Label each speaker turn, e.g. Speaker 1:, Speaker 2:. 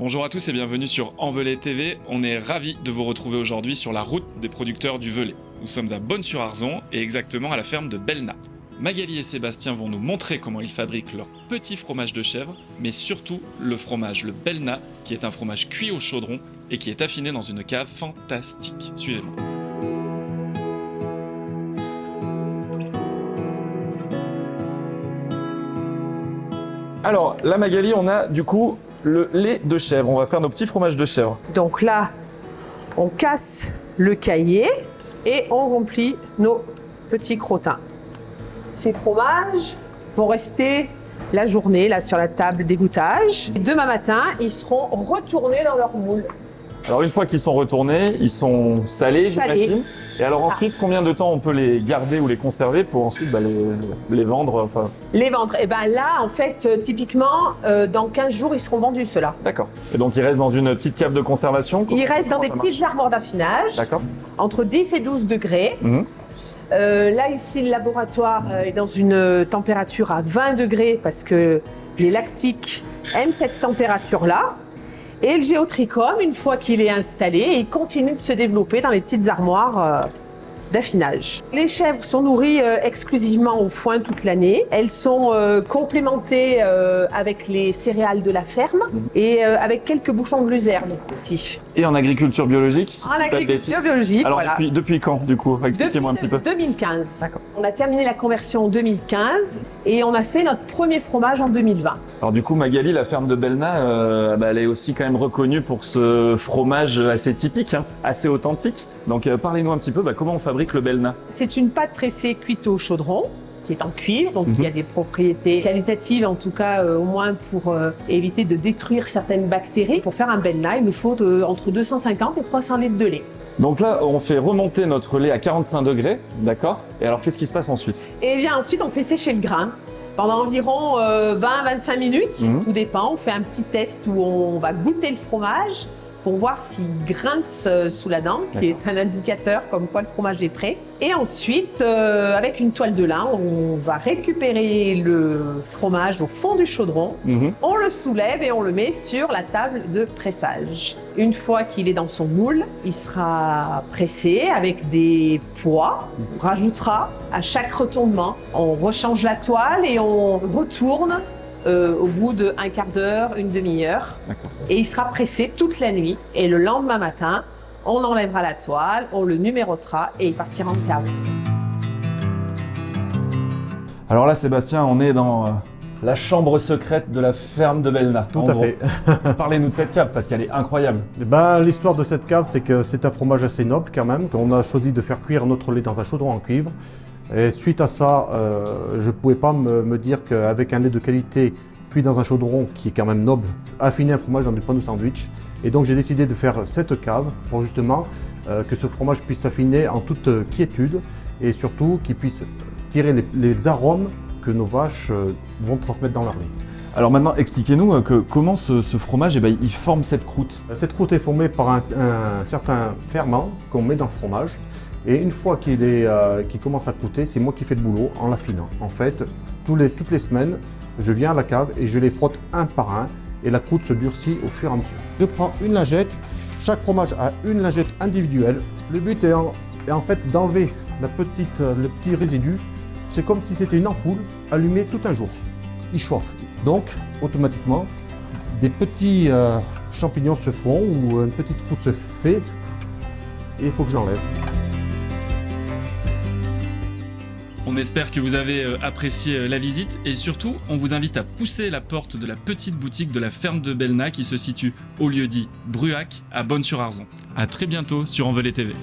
Speaker 1: Bonjour à tous et bienvenue sur Envelay TV. On est ravis de vous retrouver aujourd'hui sur la route des producteurs du Velay. Nous sommes à Bonnes-sur-Arzon et exactement à la ferme de Belna. Magali et Sébastien vont nous montrer comment ils fabriquent leur petit fromage de chèvre, mais surtout le fromage, le Belna, qui est un fromage cuit au chaudron et qui est affiné dans une cave fantastique. Suivez-moi. Alors, là Magali, on a du coup le lait de chèvre. On va faire nos petits fromages de chèvre.
Speaker 2: Donc là, on casse le cahier et on remplit nos petits crottins. Ces fromages vont rester la journée là sur la table d'égouttage. Demain matin, ils seront retournés dans leur moule.
Speaker 1: Alors une fois qu'ils sont retournés, ils sont salés, j'imagine. Et alors ensuite, combien de temps on peut les garder ou les conserver pour ensuite les vendre
Speaker 2: Les vendre. Et bien là, en fait, typiquement, dans 15 jours, ils seront vendus, ceux-là.
Speaker 1: D'accord. Et donc ils restent dans une petite cave de conservation?
Speaker 2: Ils restent dans des petites armoires d'affinage.
Speaker 1: D'accord.
Speaker 2: Entre 10 et 12 degrés. Là, ici, le laboratoire est dans une température à 20 degrés parce que les lactiques aiment cette température-là. Et le géotrichome, une fois qu'il est installé, il continue de se développer dans les petites armoires d'affinage. Les chèvres sont nourries exclusivement au foin toute l'année. Elles sont complémentées avec les céréales de la ferme et avec quelques bouchons de luzerne aussi.
Speaker 1: Et en agriculture biologique?
Speaker 2: En agriculture biologique,
Speaker 1: alors
Speaker 2: voilà.
Speaker 1: Depuis quand, du coup? Expliquez-moi un petit peu.
Speaker 2: 2015.
Speaker 1: D'accord.
Speaker 2: On a terminé la conversion en 2015 et on a fait notre premier fromage en 2020.
Speaker 1: Alors du coup, Magali, la ferme de Belna, elle est aussi quand même reconnue pour ce fromage assez typique, assez authentique. Donc parlez-nous un petit peu comment on fabrique le Belna.
Speaker 2: C'est une pâte pressée cuite au chaudron qui est en cuivre, donc il y a des propriétés qualitatives, en tout cas au moins pour éviter de détruire certaines bactéries. Pour faire un Belna, il nous faut entre 250 et 300 litres de lait.
Speaker 1: Donc là, on fait remonter notre lait à 45 degrés, d'accord? Et alors, qu'est-ce qui se passe ensuite?
Speaker 2: Et bien ensuite, on fait sécher le grain pendant environ 20-25 minutes, tout dépend. On fait un petit test où on va goûter le fromage pour voir s'il grince sous la dent, qui est un indicateur comme quoi le fromage est prêt. Et ensuite, avec une toile de lin, on va récupérer le fromage au fond du chaudron, on le soulève et on le met sur la table de pressage. Une fois qu'il est dans son moule, il sera pressé avec des poids. On rajoutera à chaque retournement, on rechange la toile et on retourne au bout d'un quart d'heure, une demi-heure. Et il sera pressé toute la nuit. Et le lendemain matin, on enlèvera la toile, on le numérotera et il partira en cave.
Speaker 1: Alors là, Sébastien, on est dans la chambre secrète de la ferme de Belna.
Speaker 3: Tout à fait.
Speaker 1: Parlez-nous de cette cave parce qu'elle est incroyable.
Speaker 3: L'histoire de cette cave, c'est que c'est un fromage assez noble quand même, qu'on a choisi de faire cuire notre lait dans un chaudron en cuivre. Et suite à ça, je ne pouvais pas me dire qu'avec un lait de qualité cuit dans un chaudron qui est quand même noble, affiner un fromage dans du pain de sandwich. Et donc j'ai décidé de faire cette cave pour justement que ce fromage puisse s'affiner en toute quiétude et surtout qu'il puisse tirer les arômes que nos vaches vont transmettre dans leur lait.
Speaker 1: Alors maintenant, expliquez-nous comment ce fromage, il forme cette croûte.
Speaker 3: Cette croûte est formée par un certain ferment qu'on met dans le fromage. Et une fois qu'il commence à croûter, c'est moi qui fais le boulot en l'affinant. En fait, toutes les semaines, je viens à la cave et je les frotte un par un et la croûte se durcit au fur et à mesure. Je prends une lingette, chaque fromage a une lingette individuelle. Le but est en fait d'enlever le petit résidu. C'est comme si c'était une ampoule allumée tout un jour. Il chauffe. Donc, automatiquement, des petits champignons se font ou une petite croûte se fait et il faut que je l'enlève.
Speaker 1: On espère que vous avez apprécié la visite et surtout, on vous invite à pousser la porte de la petite boutique de la ferme de Belna qui se situe au lieu-dit Bruac à Bonnes-sur-Arzon. À très bientôt sur Envelay TV.